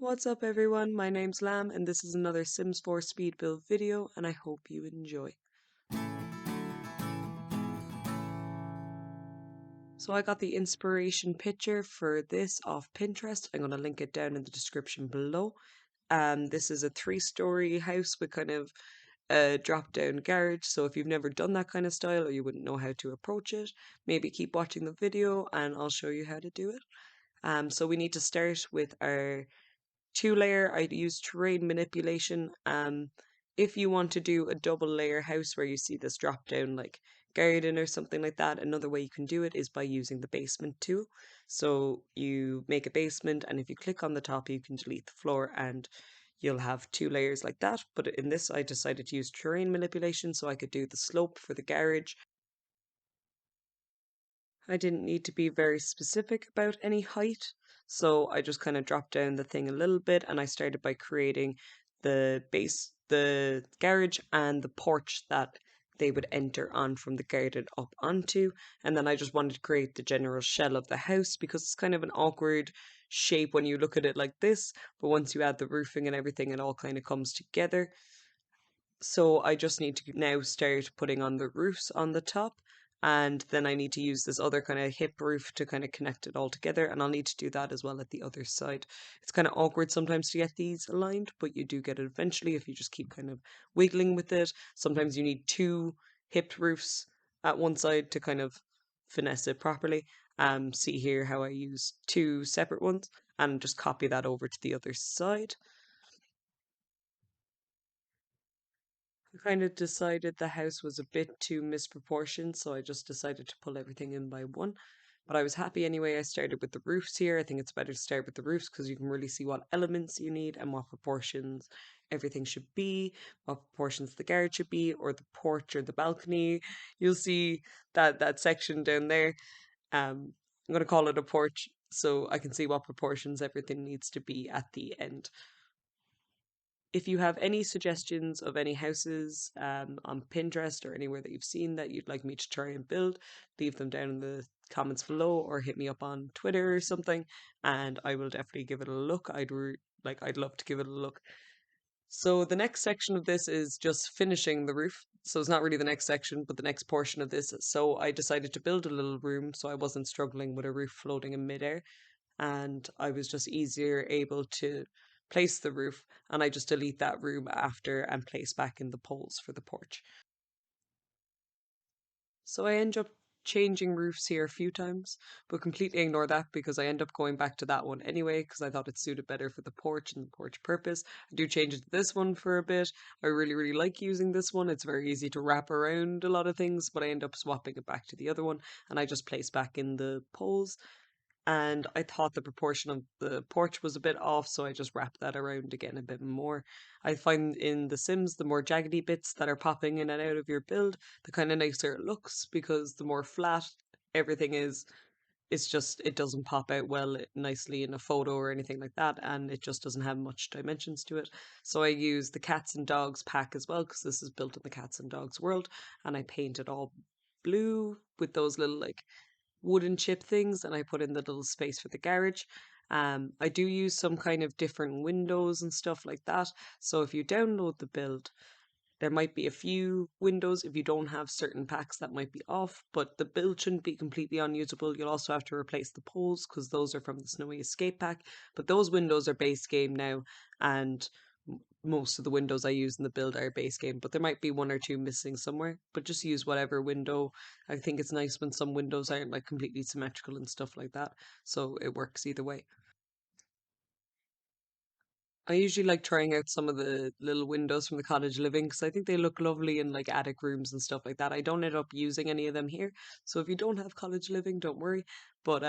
What's up everyone, my name's Lam and this is another Sims 4 speed build video and I hope you enjoy. So I got the inspiration picture for this off Pinterest. I'm going to link it down in the description below. This is a 3-story house with kind of a drop down garage, so if you've never done that kind of style or you wouldn't know how to approach it, maybe keep watching the video and I'll show you how to do it. So we need to start with our 2-layer. I'd use terrain manipulation. If you want to do a double layer house where you see this drop down like garden or something like that, another way you can do it is by using the basement tool. So you make a basement and if you click on the top you can delete the floor and you'll have 2 layers like that. But in this I decided to use terrain manipulation so I could do the slope for the garage. I didn't need to be very specific about any height, so I just kind of dropped down the thing a little bit and I started by creating the garage and the porch that they would enter on from the garden up onto. And then I just wanted to create the general shell of the house because it's kind of an awkward shape when you look at it like this, but once you add the roofing and everything, it all kind of comes together. So I just need to now start putting on the roofs on the top, and then I need to use this other kind of hip roof to kind of connect it all together, and I'll need to do that as well at the other side. It's kind of awkward sometimes to get these aligned, but you do get it eventually if you just keep kind of wiggling with it. Sometimes you need 2 hipped roofs at one side to kind of finesse it properly. See here how I use 2 separate ones and just copy that over to the other side. I kind of decided the house was a bit too misproportioned, so I just decided to pull everything in by one. But I was happy anyway. I started with the roofs here. I think it's better to start with the roofs because you can really see what elements you need and what proportions everything should be, what proportions the garage should be, or the porch or the balcony. You'll see that section down there. I'm going to call it a porch so I can see what proportions everything needs to be at the end. If you have any suggestions of any houses on Pinterest or anywhere that you've seen that you'd like me to try and build, leave them down in the comments below or hit me up on Twitter or something, and I will definitely give it a look. I'd love to give it a look. So the next section of this is just finishing the roof. So it's not really the next section, but the next portion of this. So I decided to build a little room so I wasn't struggling with a roof floating in midair, and I was just easier able to place the roof, and I just delete that room after and place back in the poles for the porch. So I end up changing roofs here a few times, but completely ignore that because I end up going back to that one anyway because I thought it suited better for the porch and the porch purpose. I do change it to this one for a bit. I really like using this one. It's very easy to wrap around a lot of things, but I end up swapping it back to the other one and I just place back in the poles, and I thought the proportion of the porch was a bit off, so I just wrapped that around again a bit more. I find in The Sims, the more jaggedy bits that are popping in and out of your build, the kind of nicer it looks because the more flat everything is, it doesn't pop out nicely in a photo or anything like that, and it just doesn't have much dimensions to it. So I use the cats and dogs pack as well because this is built in the cats and dogs world, and I paint it all blue with those little like wooden chip things, and I put in the little space for the garage. I do use some kind of different windows and stuff like that. So if you download the build, there might be a few windows if you don't have certain packs that might be off, but the build shouldn't be completely unusable. You'll also have to replace the poles because those are from the Snowy Escape pack. But those windows are base game now, and most of the windows I use in the build are base game, but there might be 1 or 2 missing somewhere. But just use whatever window. I think it's nice when some windows aren't like completely symmetrical and stuff like that, so it works either way. I usually like trying out some of the little windows from the cottage living because I think they look lovely in like attic rooms and stuff like that. I don't end up using any of them here, so if you don't have cottage living, don't worry. But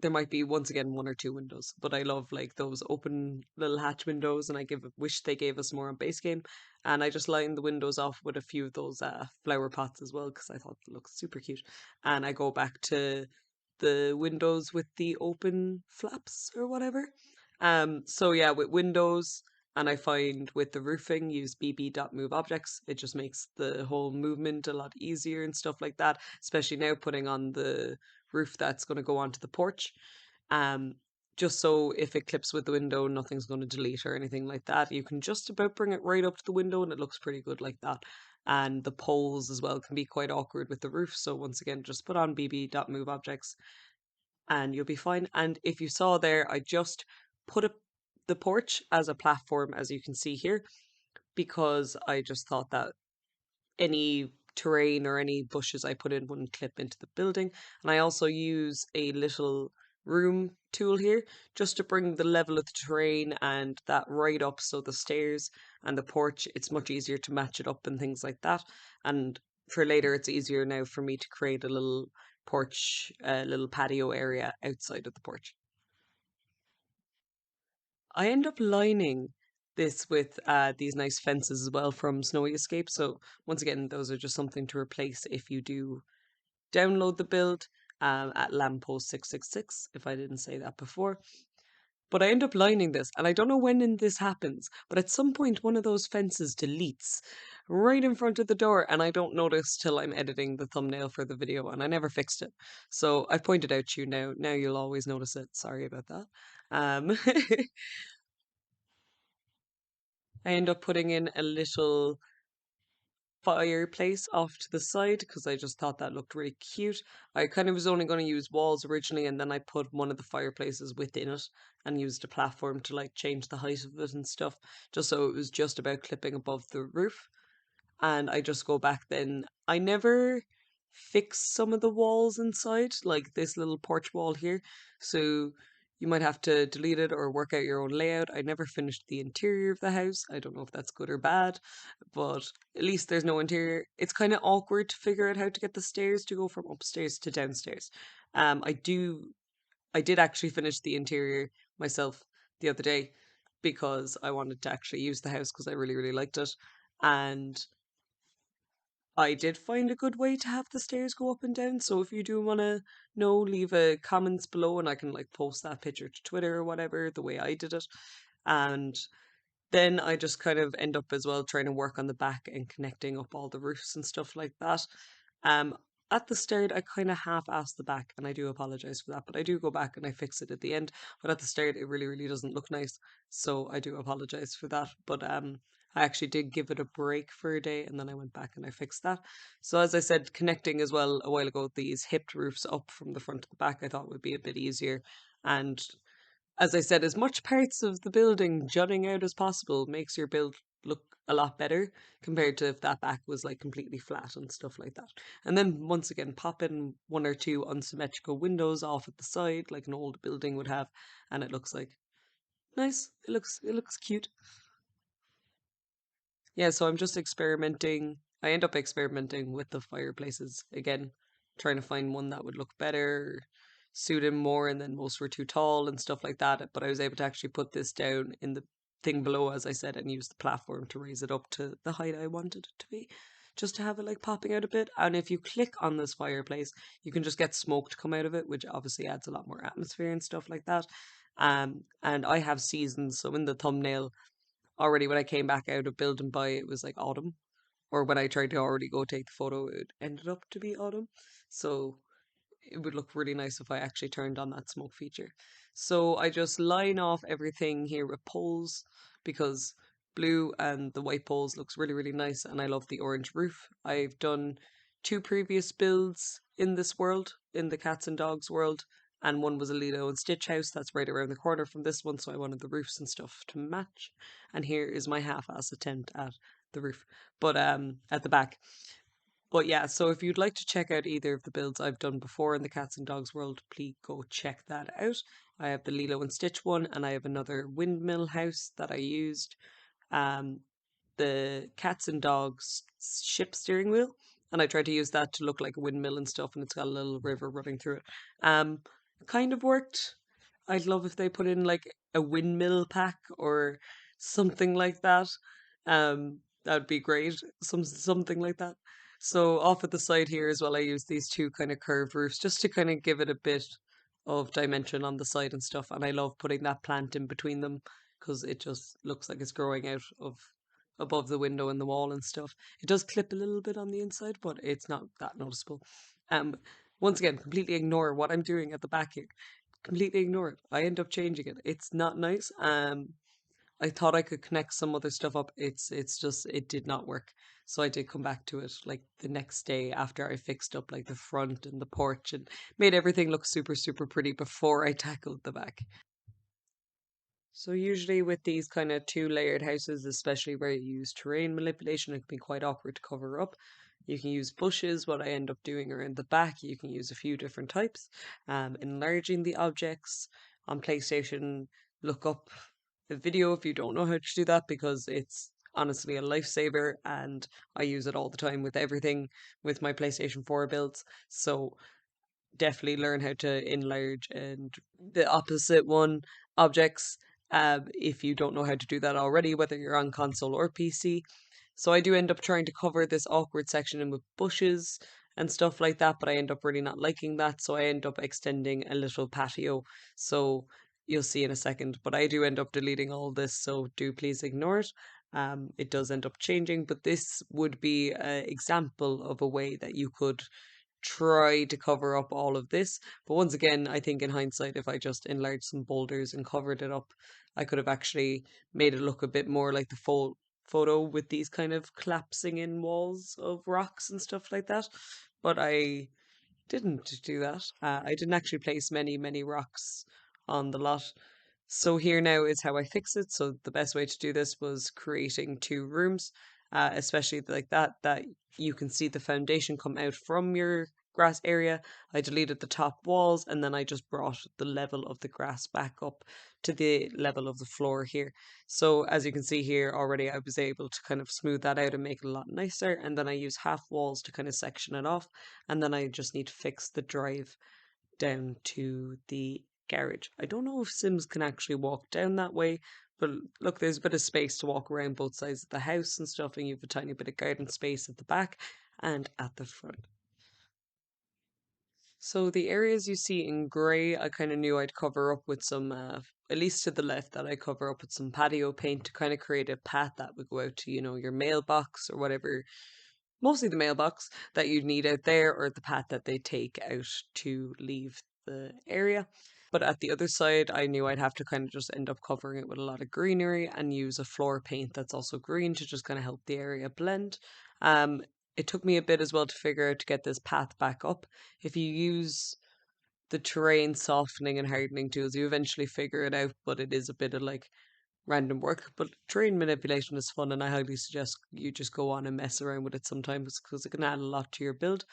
there might be once again 1 or 2 windows, but I love like those open little hatch windows, and wish they gave us more on base game. And I just line the windows off with a few of those flower pots as well because I thought it looked super cute. And I go back to the windows with the open flaps or whatever. So yeah, with windows. And I find with the roofing, use bb.move objects. It just makes the whole movement a lot easier and stuff like that, especially now putting on the roof that's going to go onto the porch. Um, just so if it clips with the window, nothing's going to delete or anything like that. You can just about bring it right up to the window and it looks pretty good like that. And the poles as well can be quite awkward with the roof. So once again, just put on bb.move objects and you'll be fine. And if you saw there, I just put the porch as a platform, as you can see here, because I just thought that any terrain or any bushes I put in wouldn't clip into the building. And I also use a little room tool here just to bring the level of the terrain and that right up, so the stairs and the porch, it's much easier to match it up and things like that. And for later, it's easier now for me to create a little porch, a little patio area outside of the porch. I end up lining this with these nice fences as well from Snowy Escape. So once again, those are just something to replace if you do download the build at Lambpost666, if I didn't say that before. But I end up lining this, and I don't know when this happens, but at some point one of those fences deletes right in front of the door, and I don't notice till I'm editing the thumbnail for the video, and I never fixed it. So I've pointed out to you now. Now you'll always notice it. Sorry about that. Um, I end up putting in a little fireplace off to the side because I just thought that looked really cute. I kind of was only going to use walls originally, and then I put one of the fireplaces within it and used a platform to like change the height of it and stuff, just so it was just about clipping above the roof. And I just go back then. I never fix some of the walls inside, like this little porch wall here. So you might have to delete it or work out your own layout. I never finished the interior of the house. I don't know if that's good or bad, but at least there's no interior. It's kind of awkward to figure out how to get the stairs to go from upstairs to downstairs. I did actually finish the interior myself the other day because I wanted to actually use the house because I really, really liked it. And I did find a good way to have the stairs go up and down. So if you do want to know, leave a comments below and I can like post that picture to Twitter or whatever, the way I did it. And then I just kind of end up as well trying to work on the back and connecting up all the roofs and stuff like that. Um, at the start, I kind of half-assed the back, and I do apologize for that, but I do go back and I fix it at the end. But at the start, it really, really doesn't look nice, so I do apologize for that. But I actually did give it a break for a day, and then I went back and I fixed that. So as I said, connecting as well a while ago, these hipped roofs up from the front to the back, I thought would be a bit easier, and as I said, as much parts of the building jutting out as possible makes your build look a lot better compared to if that back was like completely flat and stuff like that. And then once again, pop in one or two unsymmetrical windows off at the side, like an old building would have, and it looks like nice. It looks cute. Yeah, so I'm just experimenting. I end up experimenting with the fireplaces again, trying to find one that would look better, suit him more, and then most were too tall and stuff like that. But I was able to actually put this down in the thing below, as I said, and use the platform to raise it up to the height I wanted it to be, just to have it like popping out a bit. And if you click on this fireplace, you can just get smoke to come out of it, which obviously adds a lot more atmosphere and stuff like that. And I have seasons, so in the thumbnail already when I came back out of build and buy, it was like autumn. Or when I tried to already go take the photo, it ended up to be autumn. So it would look really nice if I actually turned on that smoke feature. So I just line off everything here with poles because blue and the white poles looks really, really nice. And I love the orange roof. I've done two previous builds in this world, in the cats and dogs world. And one was a Lilo and Stitch house that's right around the corner from this one. So I wanted the roofs and stuff to match. And here is my half-ass attempt at the roof, but at the back. But yeah, so if you'd like to check out either of the builds I've done before in the cats and dogs world, please go check that out. I have the Lilo and Stitch one, and I have another windmill house that I used. Um, the cats and dogs ship steering wheel, and I tried to use that to look like a windmill and stuff, and it's got a little river running through it. Kind of worked. I'd love if they put in like a windmill pack or something like that. That'd be great. Something like that. So off at the side here as well, I use these two kind of curved roofs just to kind of give it a bit of dimension on the side and stuff. And I love putting that plant in between them because it just looks like it's growing out of above the window and the wall and stuff. It does clip a little bit on the inside, but it's not that noticeable. Um, Once again, completely ignore what I'm doing at the back here. completely ignore it. I end up changing it. It's not nice. I thought I could connect some other stuff up. It's just it did not work. So I did come back to it like the next day after I fixed up like the front and the porch and made everything look super, super pretty before I tackled the back. So usually with these kind of two-layered houses, especially where you use terrain manipulation, it can be quite awkward to cover up. You can use bushes. What I end up doing around the back, you can use a few different types. Enlarging the objects on PlayStation. Look up a video if you don't know how to do that because it's honestly a lifesaver and I use it all the time with everything with my PlayStation 4 builds. So definitely learn how to enlarge and the opposite one objects if you don't know how to do that already, whether you're on console or PC. So I do end up trying to cover this awkward section in with bushes and stuff like that, but I end up really not liking that, so I end up extending a little patio. So you'll see in a second, but I do end up deleting all this, so do please ignore it. It does end up changing, but this would be an example of a way that you could try to cover up all of this. But once again, I think in hindsight, if I just enlarged some boulders and covered it up, I could have actually made it look a bit more like the full photo with these kind of collapsing in walls of rocks and stuff like that. But I didn't do that. I didn't actually place many, many rocks on the lot. So here now is how I fix it. So the best way to do this was creating two rooms, especially like that you can see the foundation come out from your grass area. I deleted the top walls and then I just brought the level of the grass back up to the level of the floor here. So as you can see here already, I was able to kind of smooth that out and make it a lot nicer. And then I use half walls to kind of section it off. And then I just need to fix the drive down to the garage. I don't know if Sims can actually walk down that way, but look, there's a bit of space to walk around both sides of the house and stuff, and you have a tiny bit of garden space at the back and at the front. So the areas you see in grey, I kind of knew I'd cover up with some, at least to the left, that I cover up with some patio paint to kind of create a path that would go out to, your mailbox or whatever, mostly the mailbox that you'd need out there or the path that they take out to leave the area. But at the other side, I knew I'd have to kind of just end up covering it with a lot of greenery and use a floor paint that's also green to just kind of help the area blend. Um, it took me a bit as well to figure out to get this path back up. If you use the terrain softening and hardening tools, you eventually figure it out, but it is a bit of like random work. But terrain manipulation is fun, and I highly suggest you just go on and mess around with it sometimes because it can add a lot to your build.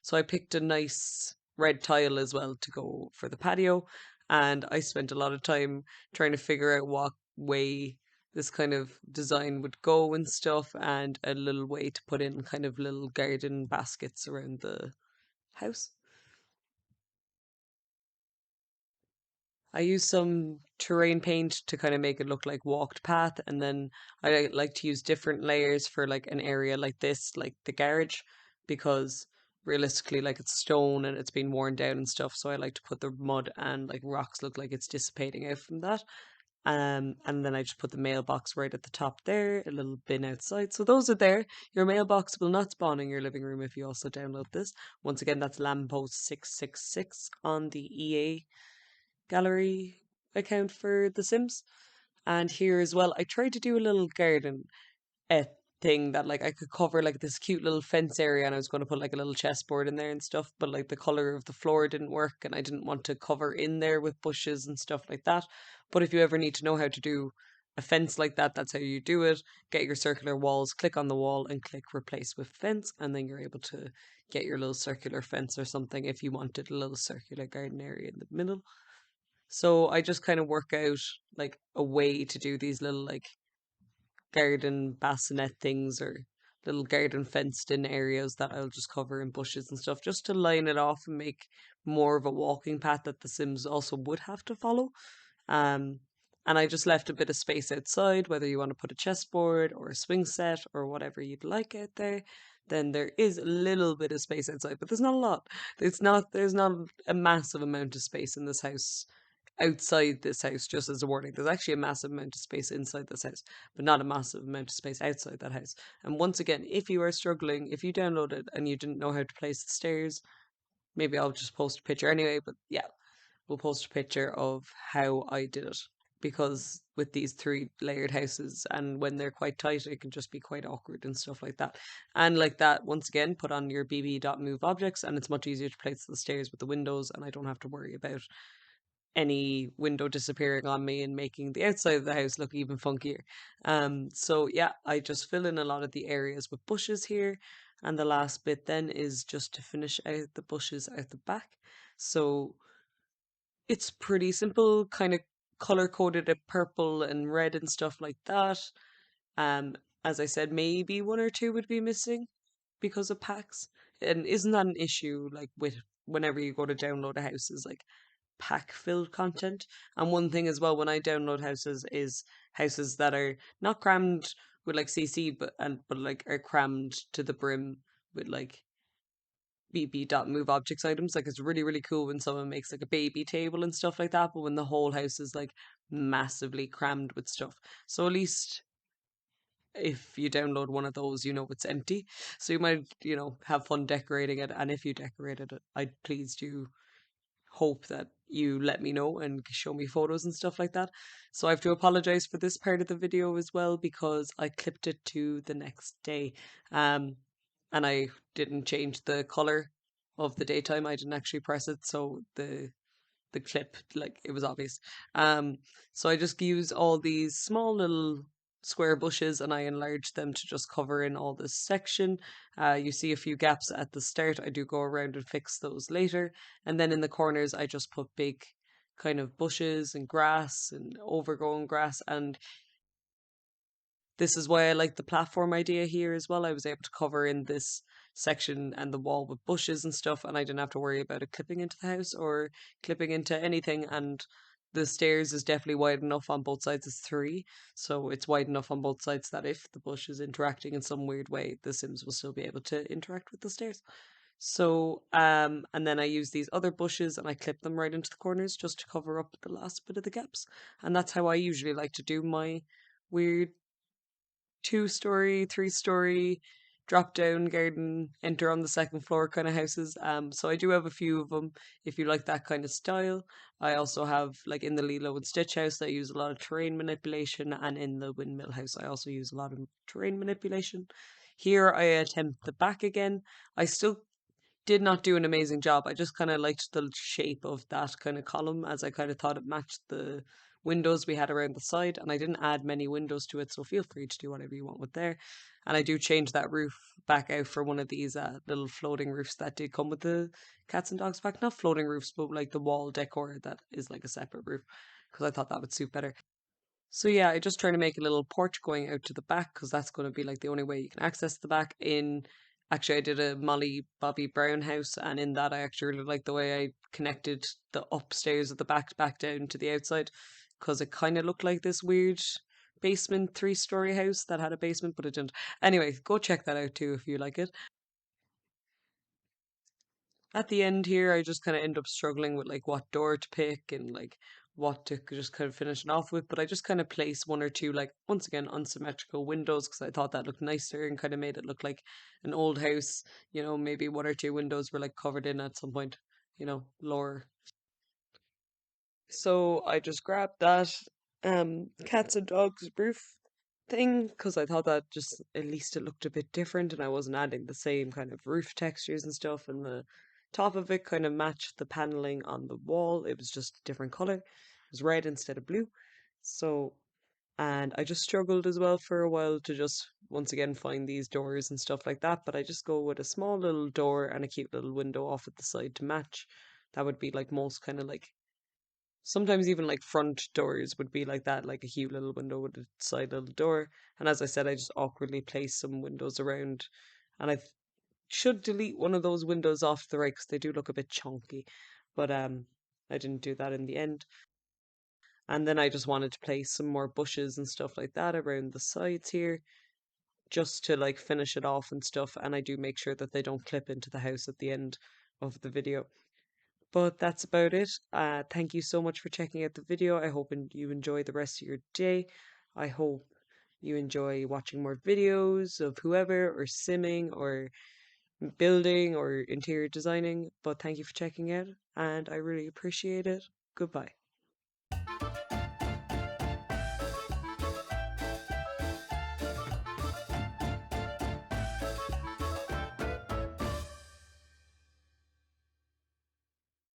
So I picked a nice red tile as well to go for the patio, and I spent a lot of time trying to figure out what way this kind of design would go and stuff, and a little way to put in kind of little garden baskets around the house. I use some terrain paint to kind of make it look like walked path, and then I like to use different layers for like an area like this, like the garage, because realistically, like it's stone and it's been worn down and stuff. So I like to put the mud and like rocks look like it's dissipating out from that. And then I just put the mailbox right at the top there, a little bin outside. So those are there. Your mailbox will not spawn in your living room if you also download this. Once again, that's Lambpost666 on the EA gallery account for The Sims. And here as well, I tried to do a little garden thing that like I could cover like this cute little fence area and I was going to put like a little chessboard in there and stuff, but like the color of the floor didn't work and I didn't want to cover in there with bushes and stuff like that. But if you ever need to know how to do a fence like that, that's how you do it. Get your circular walls, click on the wall and click replace with fence, and then you're able to get your little circular fence or something if you wanted a little circular garden area in the middle. So I just kind of work out like a way to do these little like garden bassinet things or little garden fenced in areas that I'll just cover in bushes and stuff just to line it off and make more of a walking path that the Sims also would have to follow. Um, and I just left a bit of space outside, whether you want to put a chessboard or a swing set or whatever you'd like out there. Then there is a little bit of space outside, but there's not a lot. There's not a massive amount of space in this house outside this house, just as a warning. There's actually a massive amount of space inside this house, but not a massive amount of space outside that house. And once again, if you are struggling, if you download it and you didn't know how to place the stairs, maybe I'll just post a picture anyway, but yeah, we'll post a picture of how I did it. Because with these three layered houses and when they're quite tight, it can just be quite awkward and stuff like that. And like that, once again, put on your bb.move objects and it's much easier to place the stairs with the windows and I don't have to worry about any window disappearing on me and making the outside of the house look even funkier. So yeah, I just fill in a lot of the areas with bushes here. And the last bit then is just to finish out the bushes out the back. So it's pretty simple, kind of color coded it purple and red and stuff like that. Um, as I said, maybe one or two would be missing because of packs. And isn't that an issue like with whenever you go to download a house is like pack filled content? And one thing as well when I download houses is houses that are not crammed with like CC but like are crammed to the brim with like bb.move objects items. Like it's really, really cool when someone makes like a baby table and stuff like that, but when the whole house is like massively crammed with stuff. So at least if you download one of those, you know it's empty. So you might, have fun decorating it. And if you decorated it, I'd please do hope that you let me know and show me photos and stuff like that. So I have to apologize for this part of the video as well because I clipped it to the next day. Um, and I didn't change the color of the daytime. I didn't actually press it, so the clip, like it was obvious. Um, so I just use all these small little square bushes and I enlarge them to just cover in all this section. You see a few gaps at the start. I do go around and fix those later. And then in the corners, I just put big kind of bushes and grass and overgrown grass. And this is why I like the platform idea here as well. I was able to cover in this section and the wall with bushes and stuff, and I didn't have to worry about it clipping into the house or clipping into anything. And the stairs is definitely wide enough on both sides. It's three, so it's wide enough on both sides that if the bush is interacting in some weird way, the Sims will still be able to interact with the stairs. So, and then I use these other bushes and I clip them right into the corners just to cover up the last bit of the gaps. And that's how I usually like to do my weird 2-story, 3-story drop down garden, enter on the second floor kind of houses. So I do have a few of them if you like that kind of style. I also have like in the Lilo and Stitch house, I use a lot of terrain manipulation, and in the windmill house, I also use a lot of terrain manipulation. Here I attempt the back again. I still did not do an amazing job. I just kind of liked the shape of that kind of column as I kind of thought it matched the windows we had around the side, and I didn't add many windows to it, so feel free to do whatever you want with there. And I do change that roof back out for one of these little floating roofs that did come with the cats and dogs pack. Not floating roofs, but like the wall decor that is like a separate roof, because I thought that would suit better. So yeah, I just trying to make a little porch going out to the back because that's going to be like the only way you can access the back. Actually, I did a Molly Bobby Brown house, and in that I actually really like the way I connected the upstairs of the back down to the outside because it kind of looked like this weird basement 3-story house that had a basement, but it didn't. Anyway, go check that out too if you like it. At the end here, I just kind of end up struggling with like what door to pick and like what to just kind of finish it off with. But I just kind of place one or two, like once again, unsymmetrical windows because I thought that looked nicer and kind of made it look like an old house. Maybe one or two windows were like covered in at some point, lower. So I just grabbed that cats and dogs roof thing because I thought that just at least it looked a bit different and I wasn't adding the same kind of roof textures and stuff, and the top of it kind of matched the paneling on the wall. It was just a different color. It was red instead of blue. So, and I just struggled as well for a while to just once again find these doors and stuff like that, but I just go with a small little door and a cute little window off at the side to match. That would be like most kind of like sometimes even like front doors would be like that, like a cute little window with a side little door. And as I said, I just awkwardly placed some windows around, and should delete one of those windows off to the right because they do look a bit chunky, but I didn't do that in the end. And then I just wanted to place some more bushes and stuff like that around the sides here, just to like finish it off and stuff. And I do make sure that they don't clip into the house at the end of the video. But that's about it. Thank you so much for checking out the video. I hope you enjoy the rest of your day. I hope you enjoy watching more videos of whoever or simming or building or interior designing. But thank you for checking out, and I really appreciate it. Goodbye.